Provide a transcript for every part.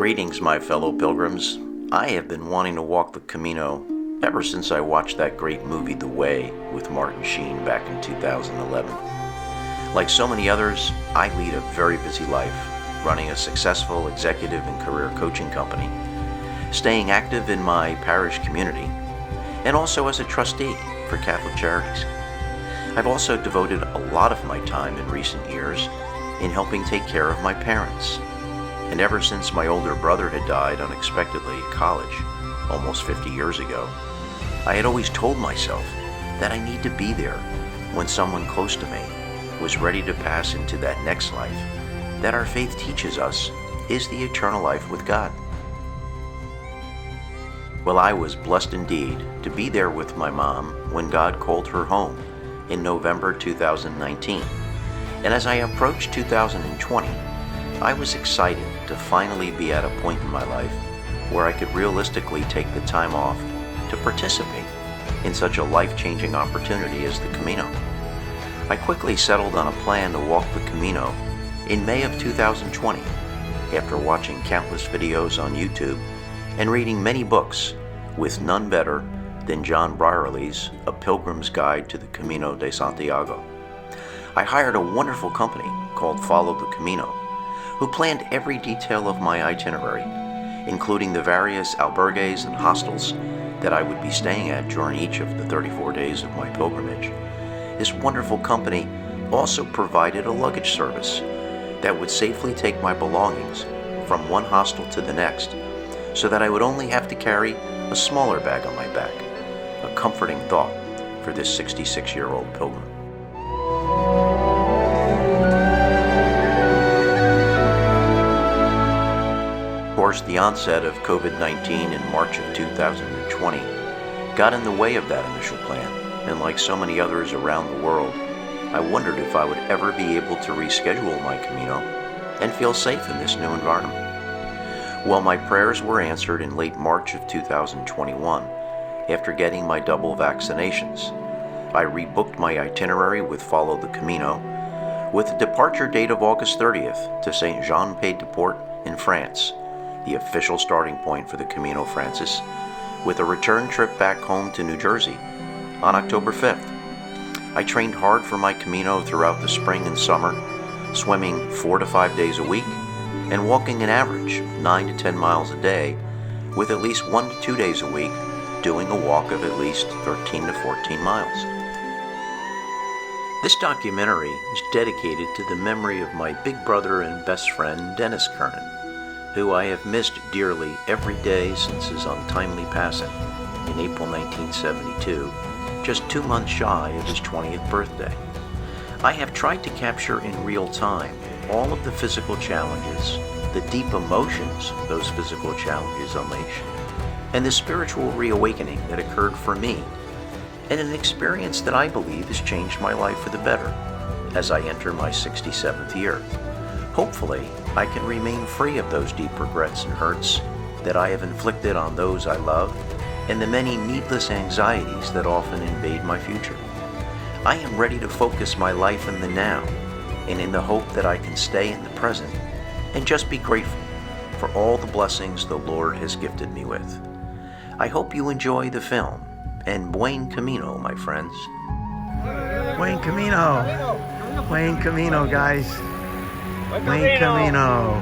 Greetings, my fellow pilgrims. I have been wanting to walk the Camino ever since I watched that great movie, The Way, with Martin Sheen back in 2011. Like so many others, I lead a very busy life, running a successful executive and career coaching company, staying active in my parish community, and also as a trustee for Catholic Charities. I've also devoted a lot of my time in recent years in helping take care of my parents. And ever since my older brother had died unexpectedly at college, almost 50 years ago, I had always told myself that I need to be there when someone close to me was ready to pass into that next life that our faith teaches us is the eternal life with God. Well, I was blessed indeed to be there with my mom when God called her home in November 2019. And as I approached 2020, I was excited to finally be at a point in my life where I could realistically take the time off to participate in such a life-changing opportunity as the Camino. I quickly settled on a plan to walk the Camino in May of 2020 after watching countless videos on YouTube and reading many books, with none better than John Brierley's A Pilgrim's Guide to the Camino de Santiago. I hired a wonderful company called Follow the Camino, who planned every detail of my itinerary, including the various albergues and hostels that I would be staying at during each of the 34 days of my pilgrimage. This wonderful company also provided a luggage service that would safely take my belongings from one hostel to the next, so that I would only have to carry a smaller bag on my back, a comforting thought for this 66-year-old pilgrim. Of course, the onset of COVID-19 in March of 2020 got in the way of that initial plan, and like so many others around the world, I wondered if I would ever be able to reschedule my Camino and feel safe in this new environment. Well, my prayers were answered in late March of 2021 after getting my double vaccinations. I rebooked my itinerary with Follow the Camino with a departure date of August 30th to St. Jean-Pied-de-Port in France, the official starting point for the Camino Frances, with a return trip back home to New Jersey on October 5th. I trained hard for my Camino throughout the spring and summer, swimming 4 to 5 days a week and walking an average 9 to 10 miles a day, with at least 1 to 2 days a week doing a walk of at least 13 to 14 miles. This documentary is dedicated to the memory of my big brother and best friend Dennis Kernan, who I have missed dearly every day since his untimely passing in April 1972, just 2 months shy of his 20th birthday. I have tried to capture in real time all of the physical challenges, the deep emotions those physical challenges unleash, and the spiritual reawakening that occurred for me, and an experience that I believe has changed my life for the better as I enter my 67th year. Hopefully, I can remain free of those deep regrets and hurts that I have inflicted on those I love, and the many needless anxieties that often invade my future. I am ready to focus my life in the now, and in the hope that I can stay in the present and just be grateful for all the blessings the Lord has gifted me with. I hope you enjoy the film, and Buen Camino, my friends. Buen Camino. Buen Camino, guys. Buen Camino.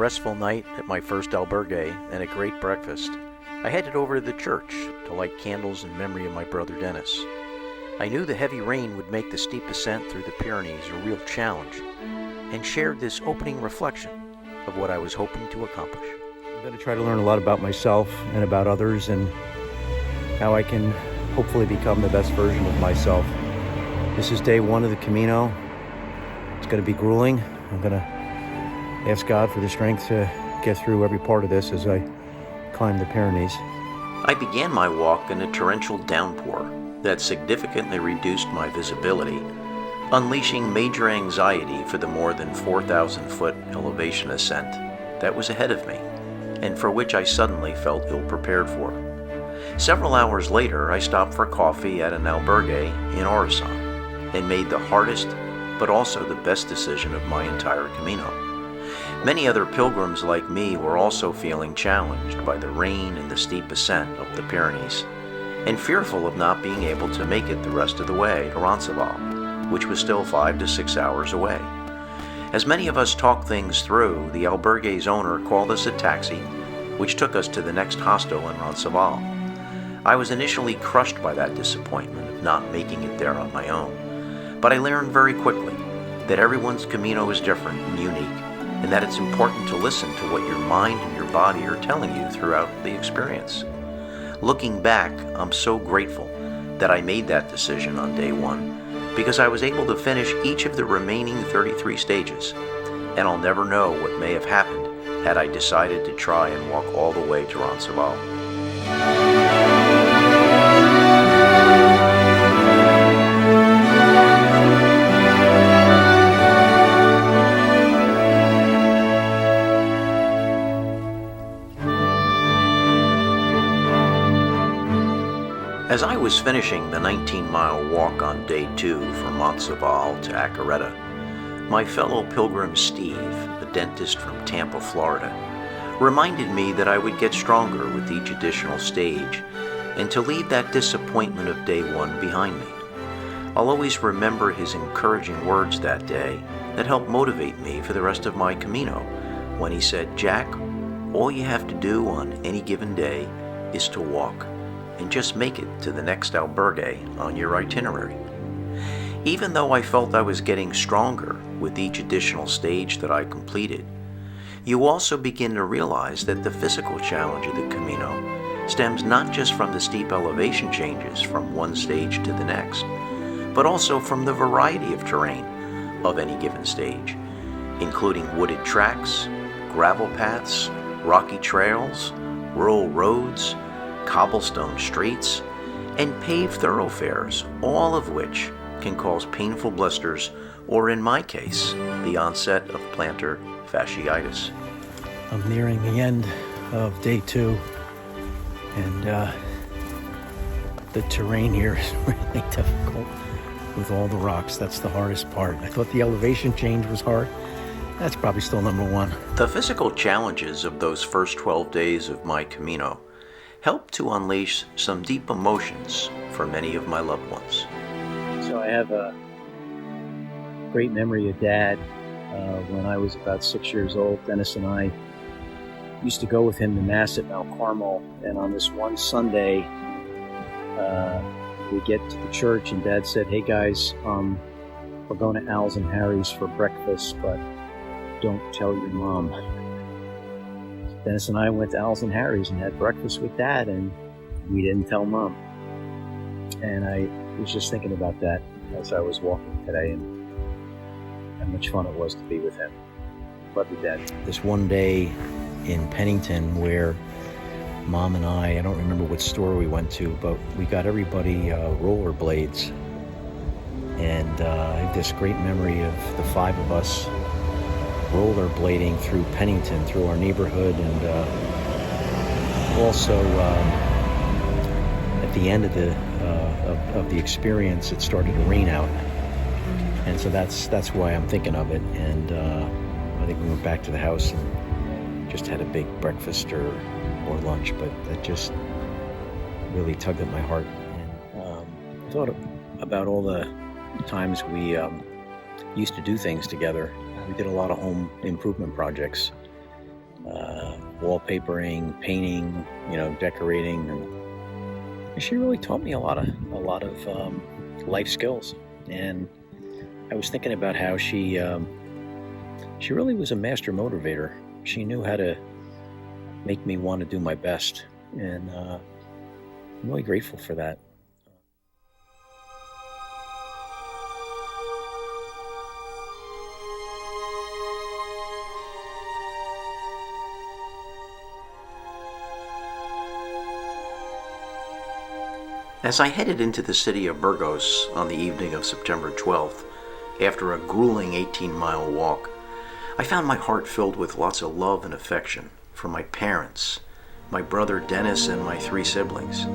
restful night at my first albergue and a great breakfast, I headed over to the church to light candles in memory of my brother Dennis. I knew the heavy rain would make the steep ascent through the Pyrenees a real challenge, and shared this opening reflection of what I was hoping to accomplish. I'm going to try to learn a lot about myself and about others and how I can hopefully become the best version of myself. This is day one of the Camino. It's going to be grueling. I'm going to ask God for the strength to get through every part of this as I climb the Pyrenees. I began my walk in a torrential downpour that significantly reduced my visibility, unleashing major anxiety for the more than 4,000-foot elevation ascent that was ahead of me, and for which I suddenly felt ill-prepared for. Several hours later, I stopped for coffee at an albergue in Orisson and made the hardest but also the best decision of my entire Camino. Many other pilgrims like me were also feeling challenged by the rain and the steep ascent up the Pyrenees, and fearful of not being able to make it the rest of the way to Roncesvalles, which was still 5 to 6 hours away. As many of us talked things through, the albergue's owner called us a taxi, which took us to the next hostel in Roncesvalles. I was initially crushed by that disappointment of not making it there on my own, but I learned very quickly that everyone's Camino is different and unique, and that it's important to listen to what your mind and your body are telling you throughout the experience. Looking back, I'm so grateful that I made that decision on day one, because I was able to finish each of the remaining 33 stages, and I'll never know what may have happened had I decided to try and walk all the way to Roncesvalles. As I was finishing the 19-mile walk on day 2 from Roncesvalles to Acarreta, my fellow pilgrim Steve, a dentist from Tampa, Florida, reminded me that I would get stronger with each additional stage and to leave that disappointment of day 1 behind me. I'll always remember his encouraging words that day that helped motivate me for the rest of my Camino when he said, "Jack, all you have to do on any given day is to walk, and just make it to the next albergue on your itinerary." Even though I felt I was getting stronger with each additional stage that I completed, you also begin to realize that the physical challenge of the Camino stems not just from the steep elevation changes from one stage to the next, but also from the variety of terrain of any given stage, including wooded tracks, gravel paths, rocky trails, rural roads, cobblestone streets, and paved thoroughfares, all of which can cause painful blisters, or in my case, the onset of plantar fasciitis. I'm nearing the end of day 2, and the terrain here is really difficult with all the rocks. That's the hardest part. I thought the elevation change was hard. That's probably still number 1. The physical challenges of those first 12 days of my Camino helped to unleash some deep emotions for many of my loved ones. So I have a great memory of Dad. When I was about 6 years old, Dennis and I used to go with him to Mass at Mount Carmel, and on this one Sunday, we get to the church and Dad said, "Hey guys, we're going to Al's and Harry's for breakfast, but don't tell your mom." Dennis and I went to Al's and Harry's and had breakfast with Dad, and we didn't tell Mom. And I was just thinking about that as I was walking today, and how much fun it was to be with him. Love you, Dad. This one day in Pennington where Mom and I don't remember what store we went to, but we got everybody rollerblades. And I have this great memory of the 5 of us rollerblading through Pennington, through our neighborhood, and also at the end of the experience, it started to rain out, and so that's why I'm thinking of it. And I think we went back to the house and just had a big breakfast or lunch, but that just really tugged at my heart. And I thought about all the times we used to do things together. We did a lot of home improvement projects, wallpapering, painting, decorating, and she really taught me a lot of life skills. And I was thinking about how she really was a master motivator. She knew how to make me want to do my best, and I'm really grateful for that. As I headed into the city of Burgos on the evening of September 12th, after a grueling 18-mile walk, I found my heart filled with lots of love and affection for my parents, my brother Dennis and my 3 siblings,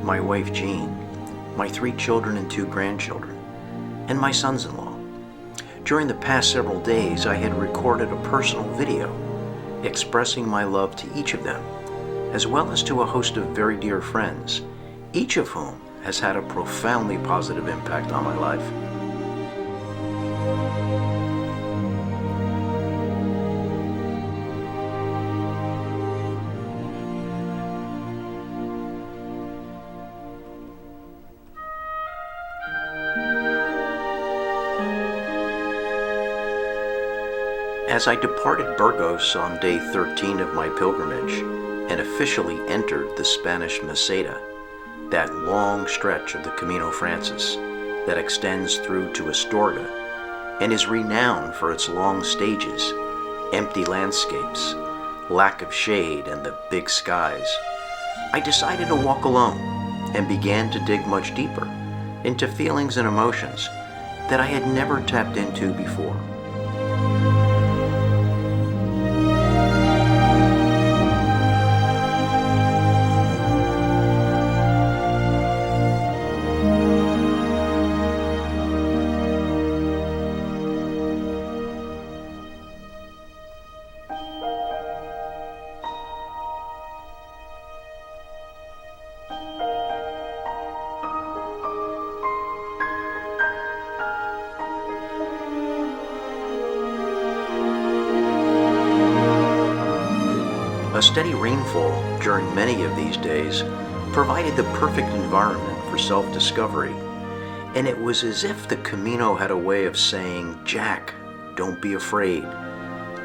my wife Jean, my 3 children and 2 grandchildren, and my sons-in-law. During the past several days, I had recorded a personal video expressing my love to each of them, as well as to a host of very dear friends, each of whom has had a profoundly positive impact on my life. As I departed Burgos on day 13 of my pilgrimage and officially entered the Spanish Meseta, that long stretch of the Camino Frances that extends through to Astorga and is renowned for its long stages, empty landscapes, lack of shade, and the big skies, I decided to walk alone and began to dig much deeper into feelings and emotions that I had never tapped into before. A steady rainfall during many of these days provided the perfect environment for self-discovery, and it was as if the Camino had a way of saying, "Jack, don't be afraid.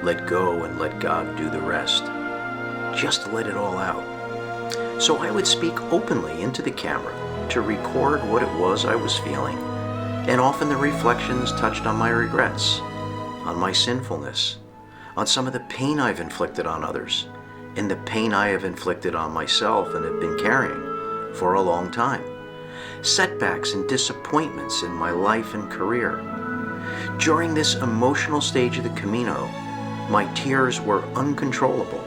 Let go and let God do the rest. Just let it all out." So I would speak openly into the camera to record what it was I was feeling, and often the reflections touched on my regrets, on my sinfulness, on some of the pain I've inflicted on others, and the pain I have inflicted on myself and have been carrying for a long time, setbacks and disappointments in my life and career. During this emotional stage of the Camino, my tears were uncontrollable,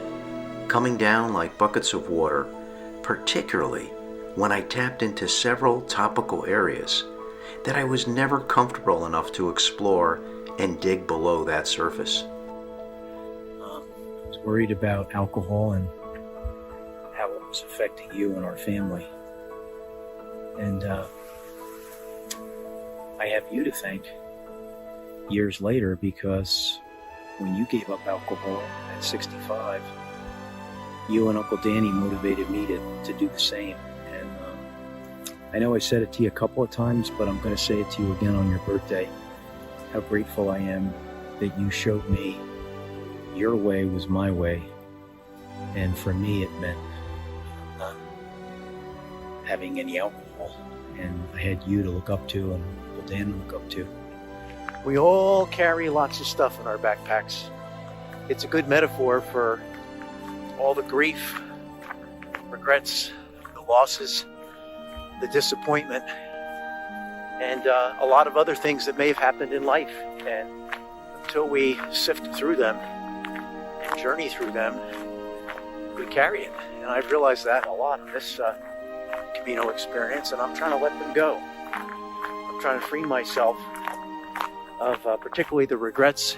coming down like buckets of water, particularly when I tapped into several topical areas that I was never comfortable enough to explore and dig below that surface. Worried about alcohol and how it was affecting you and our family. And I have you to thank years later, because when you gave up alcohol at 65, you and Uncle Danny motivated me to do the same. And I know I said it to you a couple of times, but I'm going to say it to you again on your birthday, how grateful I am that you showed me your way was my way, and for me it meant not having any alcohol, and I had you to look up to and Uncle Dan to look up to. We all carry lots of stuff in our backpacks. It's a good metaphor for all the grief, regrets, the losses, the disappointment, and a lot of other things that may have happened in life. And until we sift through them and journey through them, we carry it. And I've realized that a lot in this Camino experience, and I'm trying to let them go. I'm trying to free myself of particularly the regrets,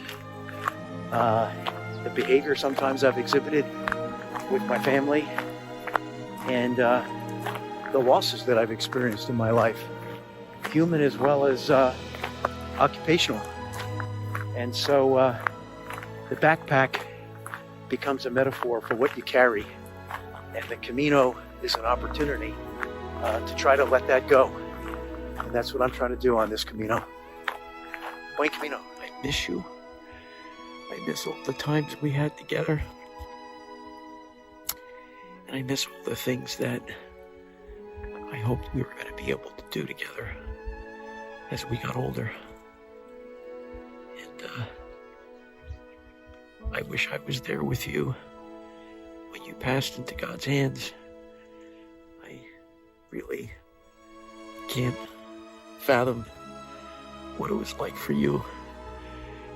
the behavior sometimes I've exhibited with my family, and the losses that I've experienced in my life, human as well as occupational. And so the backpack becomes a metaphor for what you carry. And the Camino is an opportunity to try to let that go. And that's what I'm trying to do on this Camino. Buen Camino. I miss you. I miss all the times we had together. And I miss all the things that I hoped we were going to be able to do together as we got older. And I wish I was there with you when you passed into God's hands. I really can't fathom what it was like for you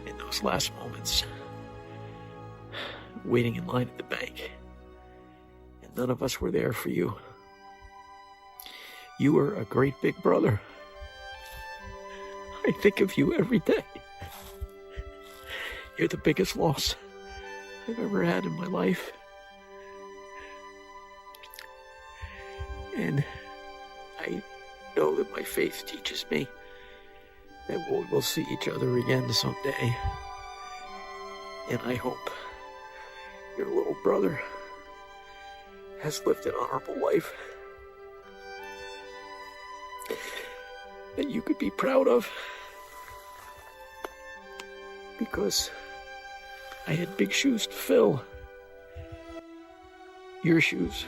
in those last moments, waiting in line at the bank, and none of us were there for you. You were a great big brother. I think of you every day. You're the biggest loss I've ever had in my life. And I know that my faith teaches me that we'll see each other again someday. And I hope your little brother has lived an honorable life that you could be proud of, because I had big shoes to fill. Your shoes,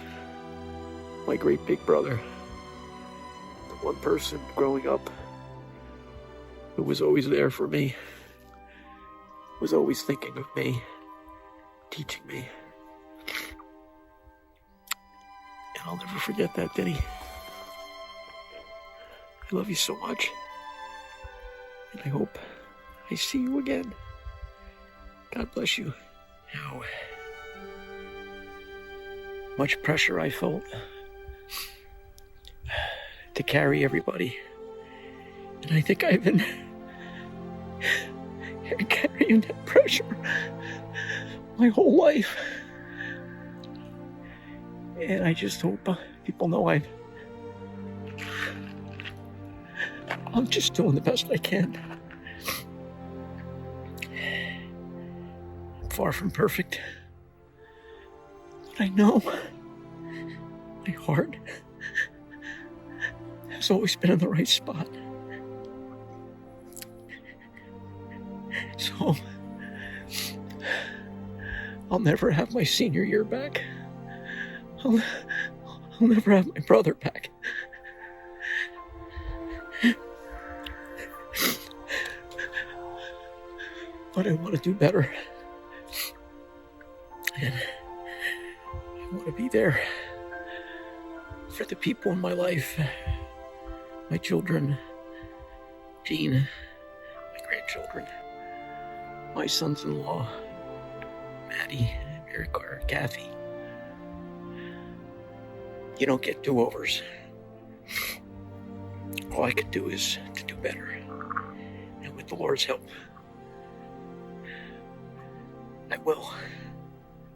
my great big brother, the one person growing up who was always there for me, was always thinking of me, teaching me. And I'll never forget that, Denny. I love you so much. And I hope I see you again. God bless you. How much pressure I felt to carry everybody. And I think I've been carrying that pressure my whole life. And I just hope people know I'm just doing the best I can. I'm far from perfect, but I know my heart has always been in the right spot. So I'll never have my senior year back. I'll never have my brother back. But I want to do better. And I want to be there for the people in my life. My children, Jean, my grandchildren, my sons-in-law, Maddie, Mary Carter, Kathy. You don't get do-overs. All I can do is to do better. And with the Lord's help, I will.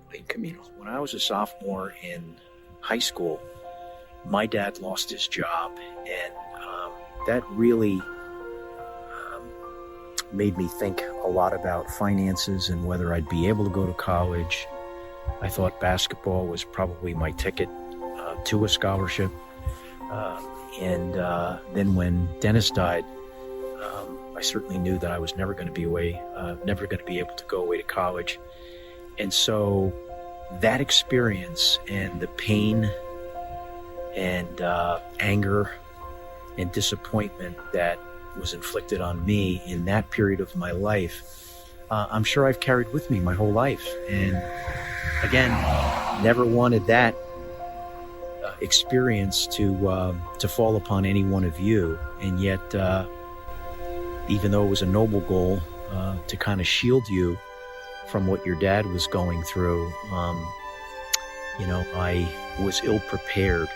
Buen Camino. When I was a sophomore in high school, my dad lost his job, and that really made me think a lot about finances and whether I'd be able to go to college. I thought basketball was probably my ticket to a scholarship. And then when Dennis died, I certainly knew that I was never going to be able to go away to college. And so that experience and the pain and anger and disappointment that was inflicted on me in that period of my life, I'm sure I've carried with me my whole life. And again, never wanted that experience to fall upon any one of you. And yet, even though it was a noble goal to kind of shield you from what your dad was going through, I was ill prepared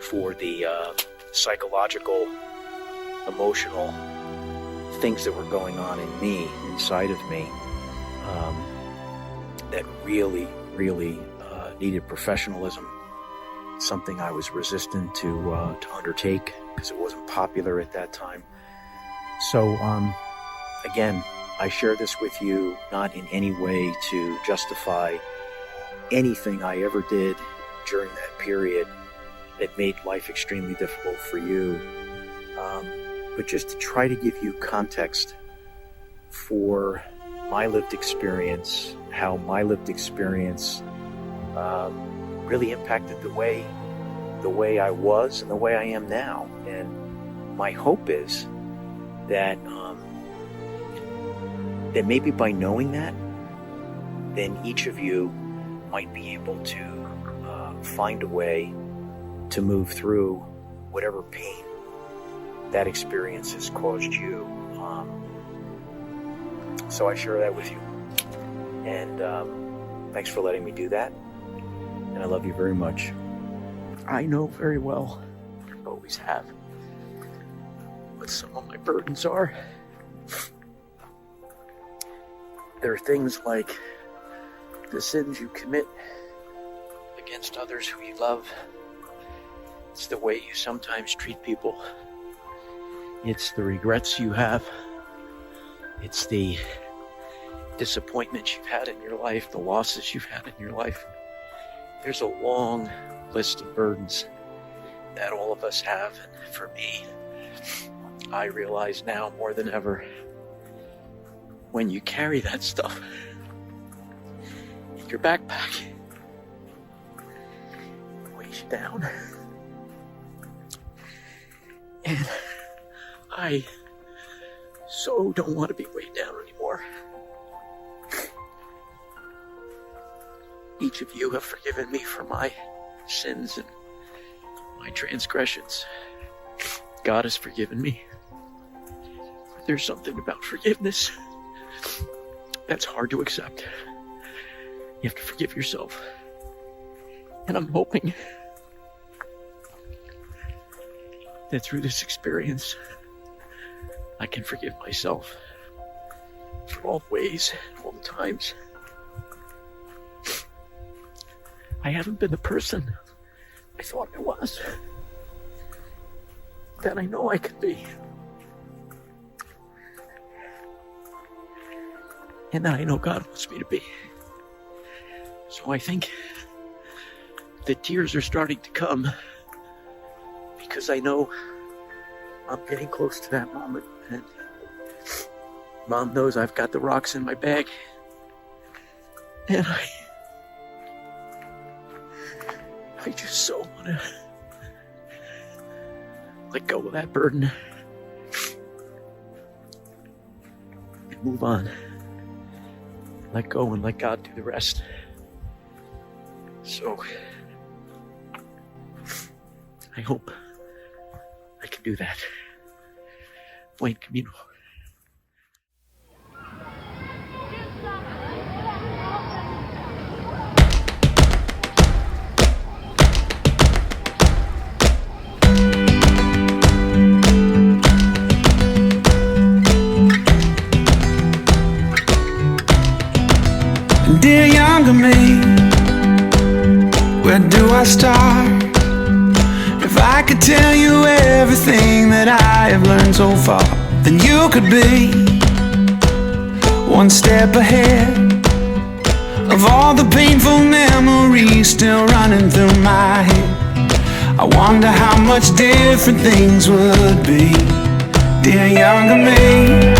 for the psychological, emotional things that were going on in me, inside of me, that really, really needed professionalism. Something I was resistant to undertake because it wasn't popular at that time. So, again, I share this with you not in any way to justify anything I ever did during that period that made life extremely difficult for you. But just to try to give you context for my lived experience, how my lived experience really impacted the way I was and the way I am now. And my hope is that that maybe by knowing that, then each of you might be able to find a way to move through whatever pain that experience has caused you. So I share that with you. And thanks for letting me do that. And I love you very much. I know very well, always have, what some of my burdens are. There are things like the sins you commit against others who you love. It's the way you sometimes treat people. It's the regrets you have. It's the disappointments you've had in your life, the losses you've had in your life. There's a long list of burdens that all of us have. And for me, I realize now more than ever, when you carry that stuff in your backpack, it weighs you down. And I so don't want to be weighed down anymore. Each of you have forgiven me for my sins and my transgressions. God has forgiven me. But there's something about forgiveness that's hard to accept. You have to forgive yourself. And I'm hoping that through this experience, I can forgive myself for all the ways, all the times I haven't been the person I thought I was, that I know I could be, and that I know God wants me to be. So I think the tears are starting to come because I know I'm getting close to that moment, and Mom knows I've got the rocks in my bag, and I just so want to let go of that burden and move on. Let go and let God do the rest. So I hope I can do that. Buen Camino. Dear younger me, where do I start? If I could tell you everything that I have learned so far, then you could be one step ahead of all the painful memories still running through my head. I wonder how much different things would be, dear younger me.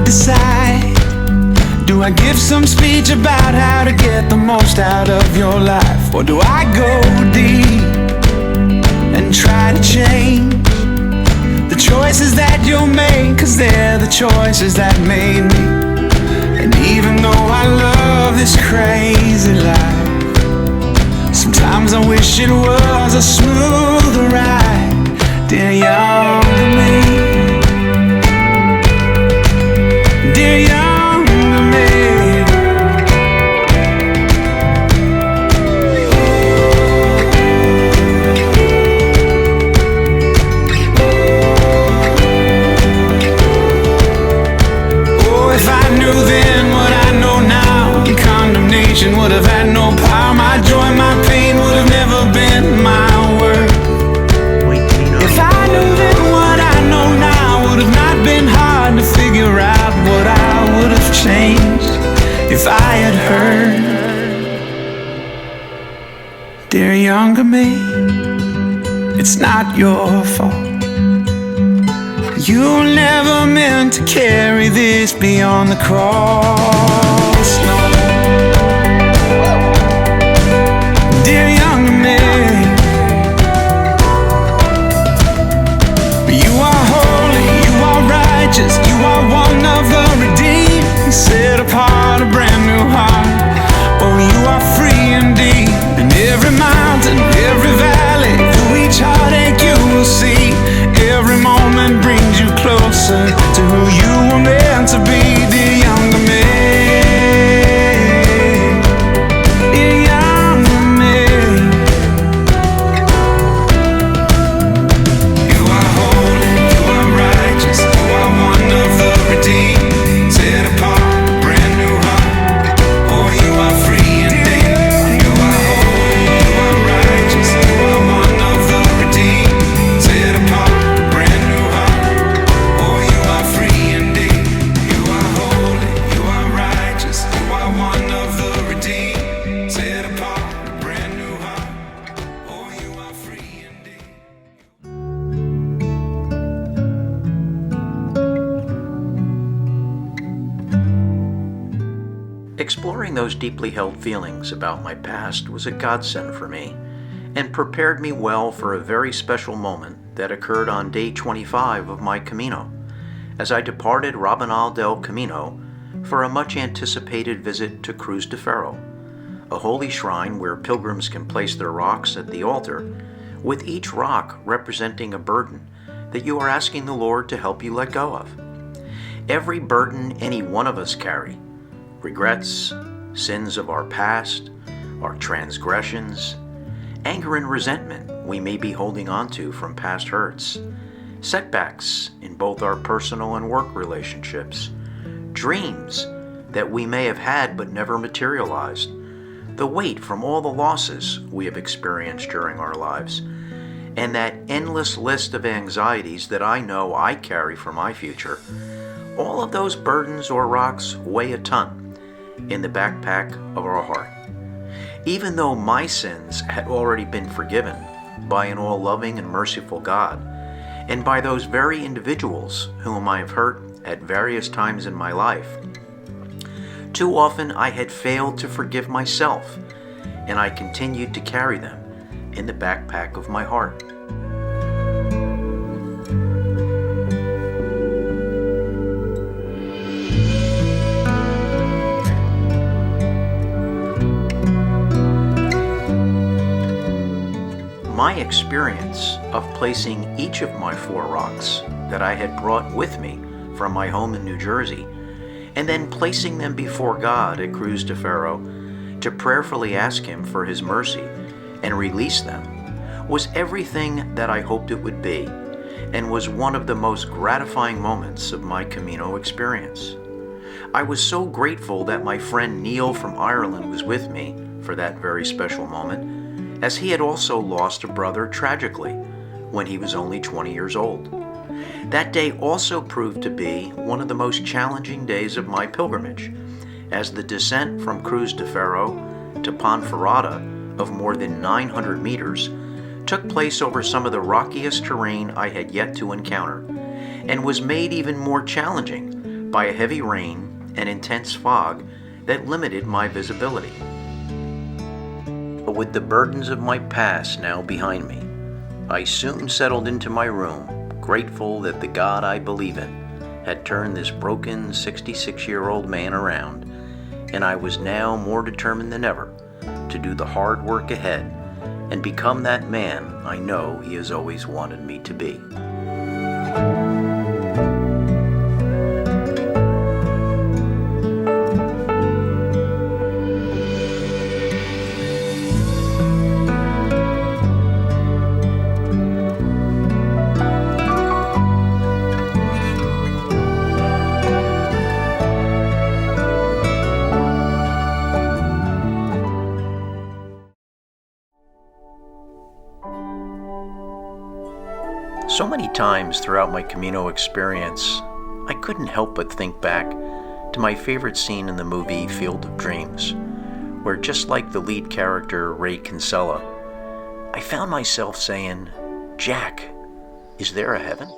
Decide, do I give some speech about how to get the most out of your life, or do I go deep and try to change the choices that you'll make, 'cause they're the choices that made me. And even though I love this crazy life, sometimes I wish it was a smoother ride, dear younger me. Dear younger me, oh, if I knew then what I know now, condemnation would have had no power. My joy, my pain would have never been my worth. I had heard. Dear younger me, it's not your fault. You were never meant to carry this beyond the cross, no. Dear younger me, you are holy, you are righteous, you are one of the redeemed, set apart a brand new heart. Oh, you are free indeed. And every mountain, every valley, through each heartache you will see, every moment brings you closer to who you were meant to be. Dear younger me, dear younger me, you are holy, you are righteous, you are one of the redeemed, set apart a brand new heart. Oh, you are free indeed. You are holy, you are righteous, you are one of the redeemed, set apart a brand new heart. Oh, you are free indeed. You are holy, you are righteous, you are one of the redeemed, set apart a brand new heart. Oh, you are free indeed. Exploring those deeply held feelings about my past was a godsend for me and prepared me well for a very special moment that occurred on day 25 of my Camino, as I departed Rabanal del Camino for a much anticipated visit to Cruz de Ferro, a holy shrine where pilgrims can place their rocks at the altar, with each rock representing a burden that you are asking the Lord to help you let go of. Every burden any one of us carry, regrets, sins of our past, our transgressions, anger and resentment we may be holding on to from past hurts, setbacks in both our personal and work relationships, dreams that we may have had but never materialized, the weight from all the losses we have experienced during our lives, and that endless list of anxieties that I know I carry for my future. All of those burdens or rocks weigh a ton in the backpack of our heart. Even though my sins had already been forgiven by an all-loving and merciful God, and by those very individuals whom I have hurt at various times in my life, too often I had failed to forgive myself, and I continued to carry them in the backpack of my heart. My experience of placing each of my 4 rocks that I had brought with me from my home in New Jersey, and then placing them before God at Cruz de Ferro to prayerfully ask Him for His mercy and release them, was everything that I hoped it would be, and was one of the most gratifying moments of my Camino experience. I was so grateful that my friend Neil from Ireland was with me for that very special moment, as he had also lost a brother tragically when he was only 20 years old. That day also proved to be one of the most challenging days of my pilgrimage, as the descent from Cruz de Ferro to Ponferrada of more than 900 meters took place over some of the rockiest terrain I had yet to encounter, and was made even more challenging by a heavy rain and intense fog that limited my visibility. But with the burdens of my past now behind me, I soon settled into my room, grateful that the God I believe in had turned this broken 66-year-old man around, and I was now more determined than ever to do the hard work ahead and become that man I know He has always wanted me to be. So many times throughout my Camino experience, I couldn't help but think back to my favorite scene in the movie Field of Dreams, where just like the lead character Ray Kinsella, I found myself saying, "Jack, is there a heaven?"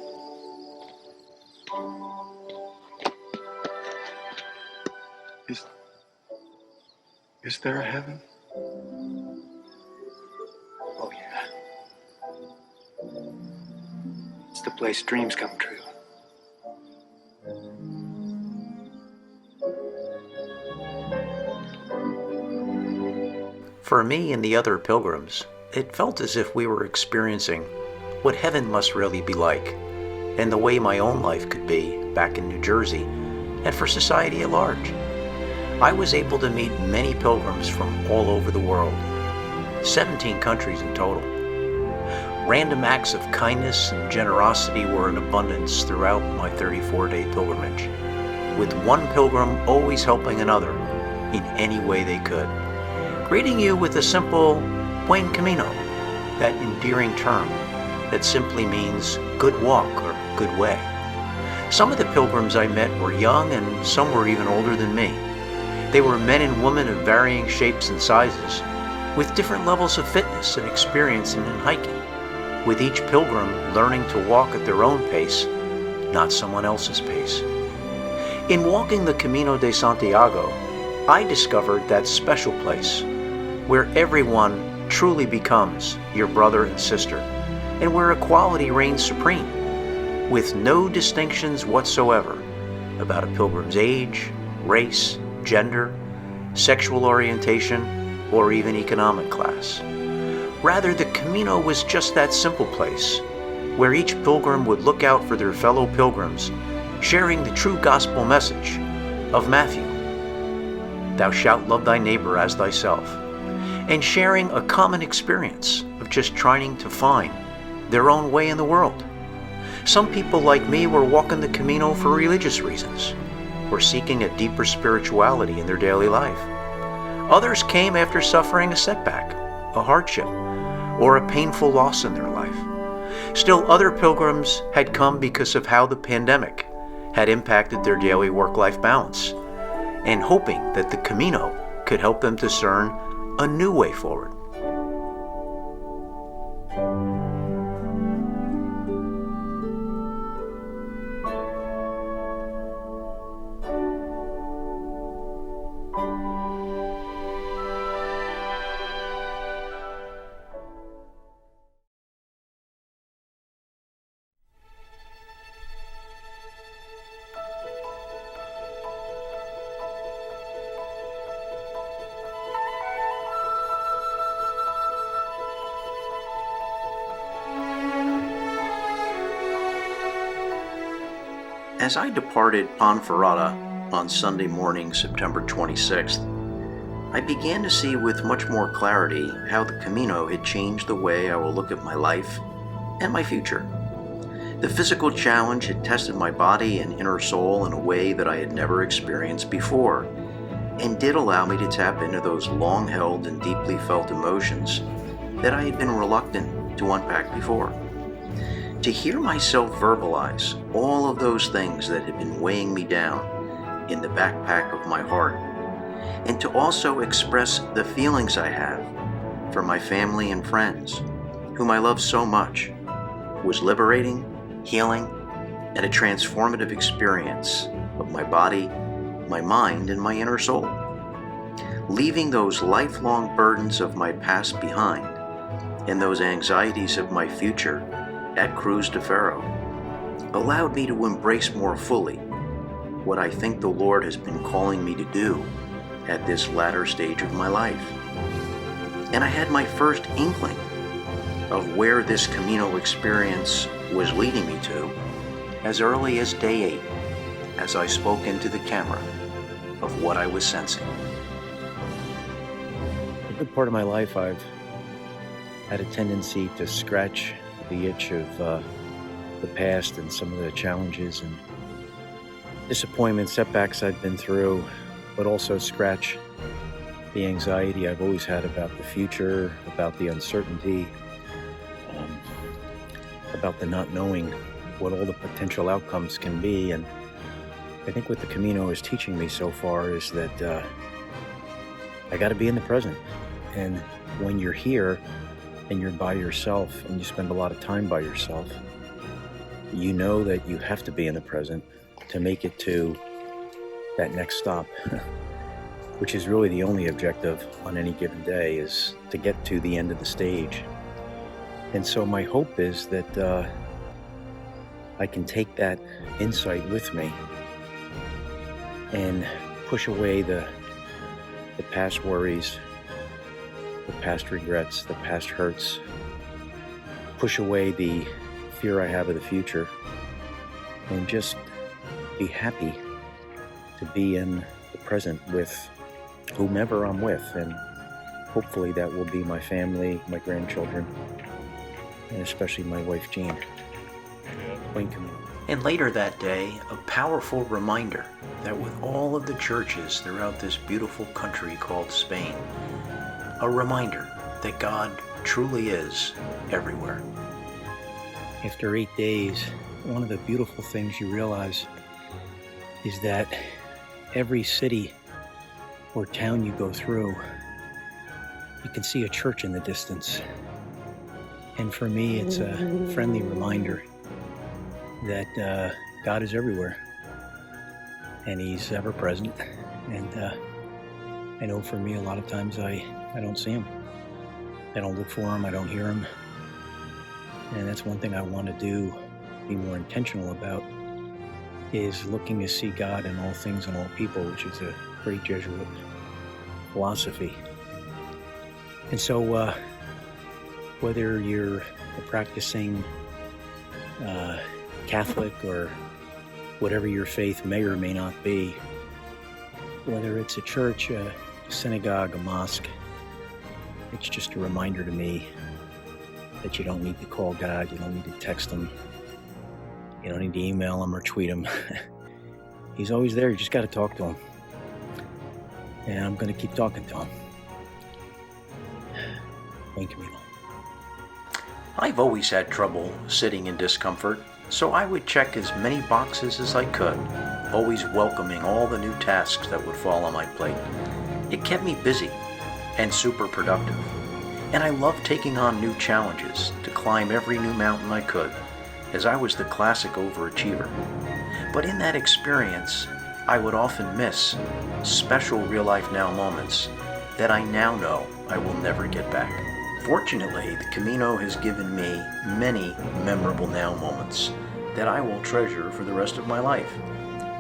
Is there a heaven? Oh, yeah. It's the place dreams come true. For me and the other pilgrims, it felt as if we were experiencing what heaven must really be like, and the way my own life could be back in New Jersey, and for society at large. I was able to meet many pilgrims from all over the world, 17 countries in total. Random acts of kindness and generosity were in abundance throughout my 34-day pilgrimage, with one pilgrim always helping another in any way they could, greeting you with a simple Buen Camino, that endearing term that simply means good walk or good way. Some of the pilgrims I met were young and some were even older than me. They were men and women of varying shapes and sizes, with different levels of fitness and experience in hiking, with each pilgrim learning to walk at their own pace, not someone else's pace. In walking the Camino de Santiago, I discovered that special place where everyone truly becomes your brother and sister, and where equality reigns supreme, with no distinctions whatsoever about a pilgrim's age, race, gender, sexual orientation, or even economic class. Rather, the Camino was just that simple place where each pilgrim would look out for their fellow pilgrims, sharing the true gospel message of Matthew, "Thou shalt love thy neighbor as thyself," and sharing a common experience of just trying to find their own way in the world. Some people like me were walking the Camino for religious reasons, or seeking a deeper spirituality in their daily life. Others came after suffering a setback, a hardship, or a painful loss in their life. Still, other pilgrims had come because of how the pandemic had impacted their daily work-life balance, and hoping that the Camino could help them discern a new way forward. As I departed Ponferrada on Sunday morning, September 26th, I began to see with much more clarity how the Camino had changed the way I will look at my life and my future. The physical challenge had tested my body and inner soul in a way that I had never experienced before, and did allow me to tap into those long-held and deeply felt emotions that I had been reluctant to unpack before. To hear myself verbalize all of those things that had been weighing me down in the backpack of my heart, and to also express the feelings I have for my family and friends, whom I love so much, was liberating, healing, and a transformative experience of my body, my mind, and my inner soul. Leaving those lifelong burdens of my past behind and those anxieties of my future at Cruz de Ferro allowed me to embrace more fully what I think the Lord has been calling me to do at this latter stage of my life. And I had my first inkling of where this Camino experience was leading me to as early as day 8, as I spoke into the camera of what I was sensing. A good part of my life, I've had a tendency to scratch the itch of the past and some of the challenges and disappointments, setbacks I've been through, but also scratch the anxiety I've always had about the future, about the uncertainty, about the not knowing what all the potential outcomes can be. And I think what the Camino is teaching me so far is that I got to be in the present. And when you're here and you're by yourself and you spend a lot of time by yourself, you know that you have to be in the present to make it to that next stop, which is really the only objective on any given day, is to get to the end of the stage. And so my hope is that I can take that insight with me and push away the past worries, the past regrets, the past hurts, push away the fear I have of the future, and just be happy to be in the present with whomever I'm with. And hopefully that will be my family, my grandchildren, and especially my wife, Jean. Buen Camino. And later that day, a powerful reminder that with all of the churches throughout this beautiful country called Spain, a reminder that God truly is everywhere. After 8 days, one of the beautiful things you realize is that every city or town you go through, you can see a church in the distance. And for me, it's a friendly reminder that God is everywhere and He's ever present. And I know for me, a lot of times I don't see Him. I don't look for Him. I don't hear Him. And that's one thing I want to do, be more intentional about, is looking to see God in all things and all people, which is a great Jesuit philosophy. And so whether you're a practicing Catholic or whatever your faith may or may not be, whether it's a church, a synagogue, a mosque, it's just a reminder to me that you don't need to call God, you don't need to text Him, you don't need to email Him or tweet Him. He's always there, you just got to talk to Him. And I'm going to keep talking to Him. Buen Camino. I've always had trouble sitting in discomfort, so I would check as many boxes as I could, always welcoming all the new tasks that would fall on my plate. It kept me busy and super productive, and I loved taking on new challenges to climb every new mountain I could, as I was the classic overachiever. But in that experience, I would often miss special real-life now moments that I now know I will never get back. Fortunately, the Camino has given me many memorable now moments that I will treasure for the rest of my life,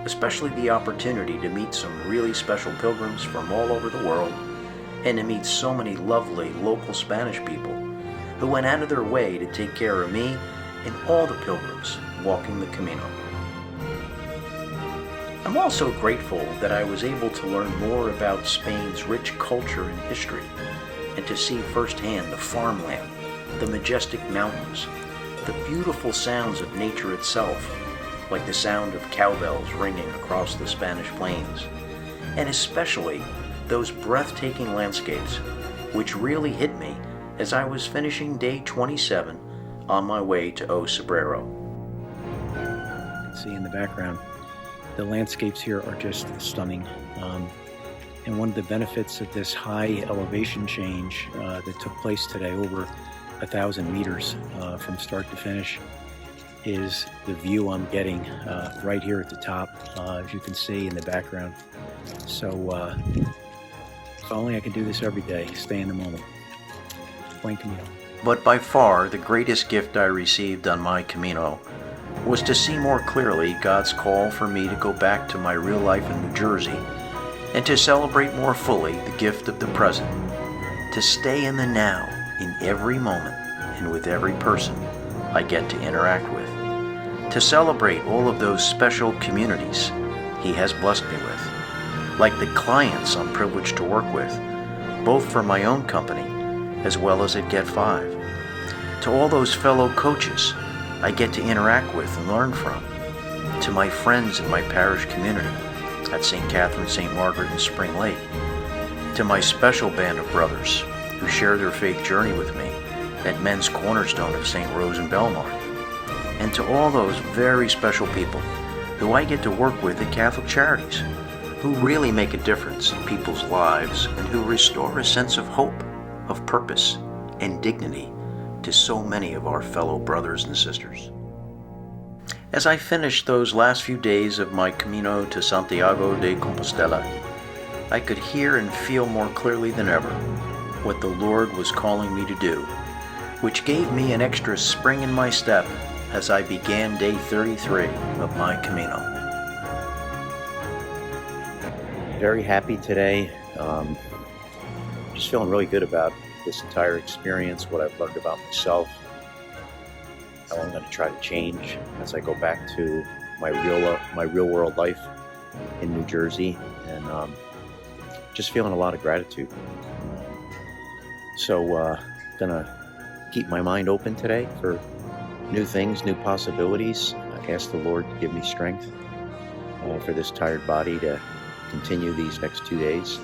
especially the opportunity to meet some really special pilgrims from all over the world and to meet so many lovely local Spanish people who went out of their way to take care of me and all the pilgrims walking the Camino. I'm also grateful that I was able to learn more about Spain's rich culture and history, and to see firsthand the farmland, the majestic mountains, the beautiful sounds of nature itself, like the sound of cowbells ringing across the Spanish plains, and especially those breathtaking landscapes, which really hit me as I was finishing day 27 on my way to O Sobrero. See in the background, the landscapes here are just stunning. And one of the benefits of this high elevation change that took place today, over 1,000 meters from start to finish, is the view I'm getting right here at the top, as you can see in the background. So if only I could do this every day, stay in the moment. Buen Camino. But by far the greatest gift I received on my Camino was to see more clearly God's call for me to go back to my real life in New Jersey and to celebrate more fully the gift of the present, to stay in the now in every moment and with every person I get to interact with, to celebrate all of those special communities He has blessed me with, like the clients I'm privileged to work with, both for my own company as well as at Get 5, to all those fellow coaches I get to interact with and learn from, to my friends in my parish community at St. Catherine, St. Margaret, and Spring Lake, to my special band of brothers who share their faith journey with me at Men's Cornerstone of St. Rose in Belmar, and to all those very special people who I get to work with at Catholic Charities, who really make a difference in people's lives and who restore a sense of hope, of purpose, and dignity to so many of our fellow brothers and sisters. As I finished those last few days of my Camino to Santiago de Compostela, I could hear and feel more clearly than ever what the Lord was calling me to do, which gave me an extra spring in my step as I began day 33 of my Camino. Very happy today. Just feeling really good about this entire experience, what I've learned about myself, how I'm going to try to change as I go back to my real world life in New Jersey, and just feeling a lot of gratitude. So gonna keep my mind open today for new things, new possibilities. I ask the Lord to give me strength for this tired body to continue these next 2 days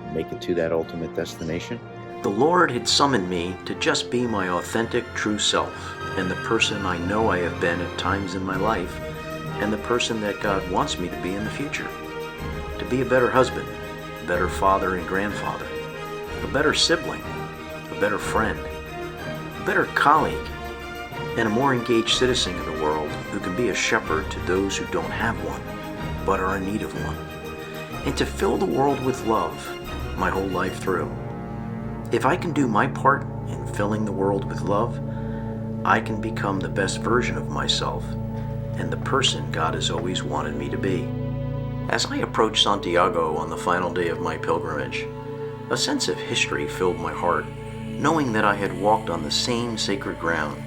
and make it to that ultimate destination. The Lord had summoned me to just be my authentic, true self, and the person I know I have been at times in my life, and the person that God wants me to be in the future. To be a better husband, a better father and grandfather, a better sibling, a better friend, a better colleague, and a more engaged citizen of the world who can be a shepherd to those who don't have one, but are in need of one, and to fill the world with love my whole life through. If I can do my part in filling the world with love, I can become the best version of myself and the person God has always wanted me to be. As I approached Santiago on the final day of my pilgrimage, a sense of history filled my heart, knowing that I had walked on the same sacred ground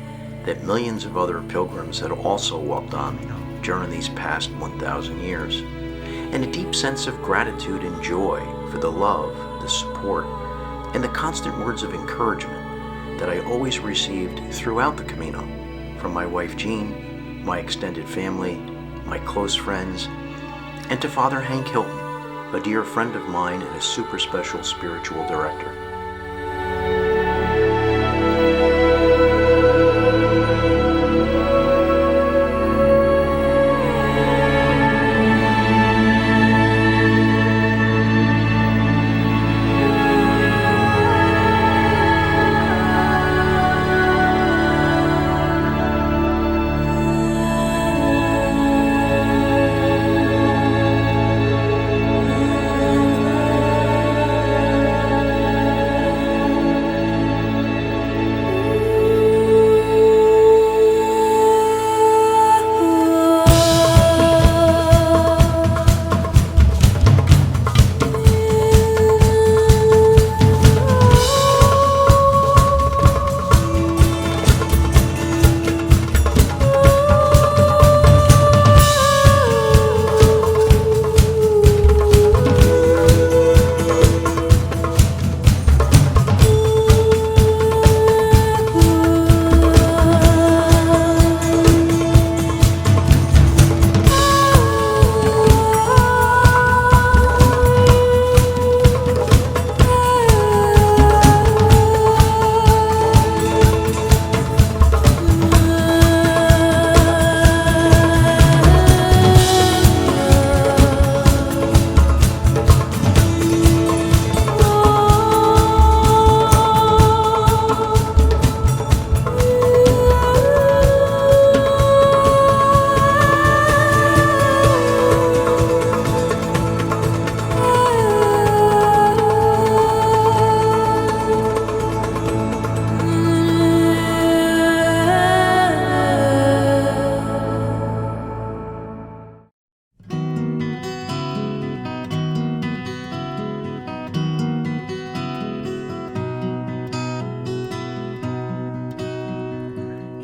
that millions of other pilgrims had also walked on during these past 1,000 years, and a deep sense of gratitude and joy for the love, the support, and the constant words of encouragement that I always received throughout the Camino from my wife Jean, my extended family, my close friends, and to Father Hank Hilton, a dear friend of mine and a super special spiritual director.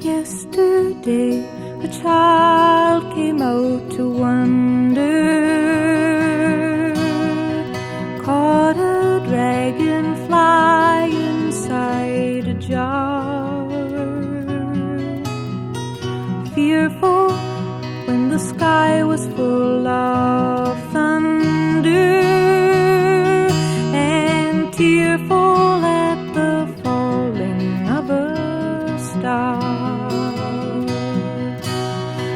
Yesterday, a child came out to wander, caught a dragonfly inside a jar. Fearful when the sky was full of thunder, and tearful at the falling of a star.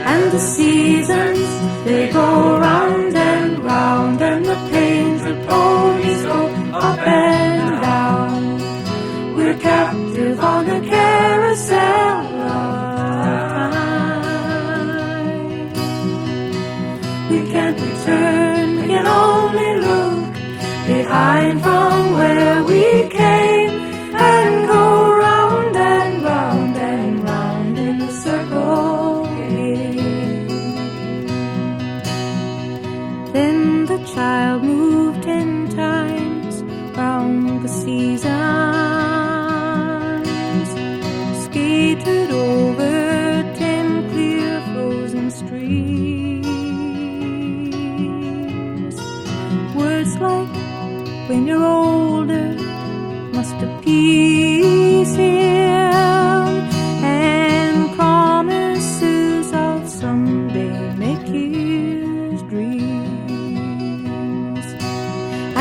And And the seasons, they go round and round, and the painted ponies go up and down. We're captive on the carousel of time. We can't return, we can only look behind from where we came, and go round and round and round in a circle again. Then the child moved 10 times round the seasons, skated over 10 clear frozen streams. Words like when you're older must appease him, and promises of someday make his dreams.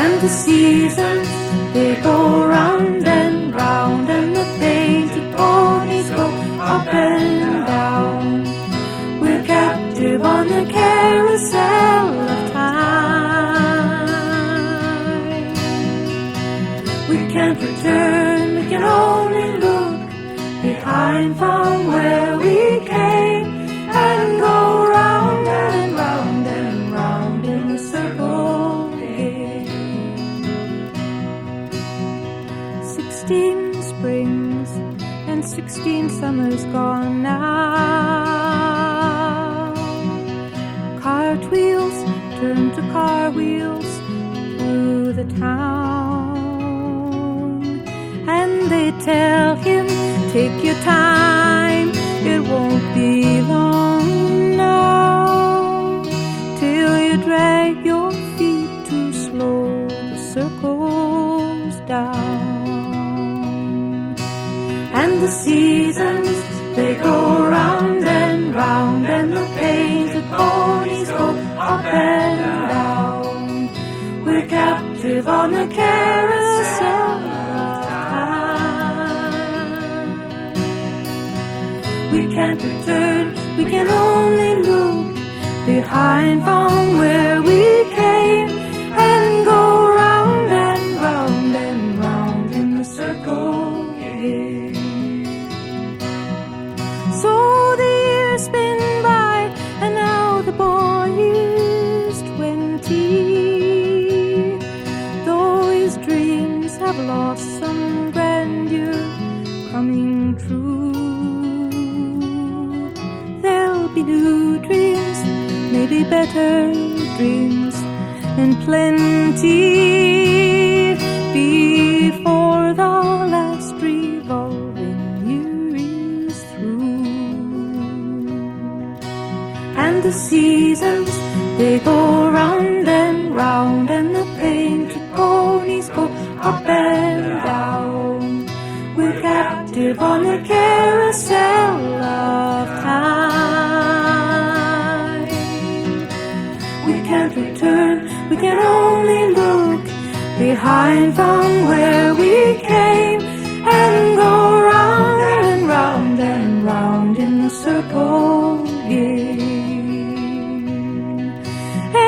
And the seasons, they go round and round, and the painted ponies go up and down. We're captive on the carousel of time. We can't return, we can only look behind from where we came, and go round and round and round in a circle again. 16 springs and 16 summers gone now. Cartwheels turn to car wheels through the town, and they tell him, take your time, it won't be long now, till you drag your feet too slow, the circle's down. And the seasons, they go round and round, and the painted ponies go up and down. We're captive on the carousel of time. We can't return, we can only look behind from where we came, and go round and round and round in a circle again. So the years spin by, and now the boy is 20. Though his dreams have lost some grandeur coming true, there'll be new dreams, maybe better dreams, and plenty before the last revolving year is through. And the seasons, they go round and round, and the painted ponies go up and down. We're captive on the carousel of time. We can't return, we can only look behind from where we came, and go round and round and round in a circle again,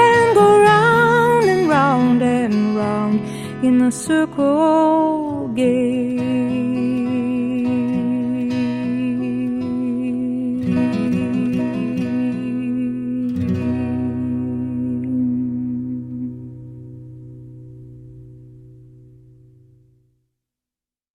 and go round and round and round in a circle again.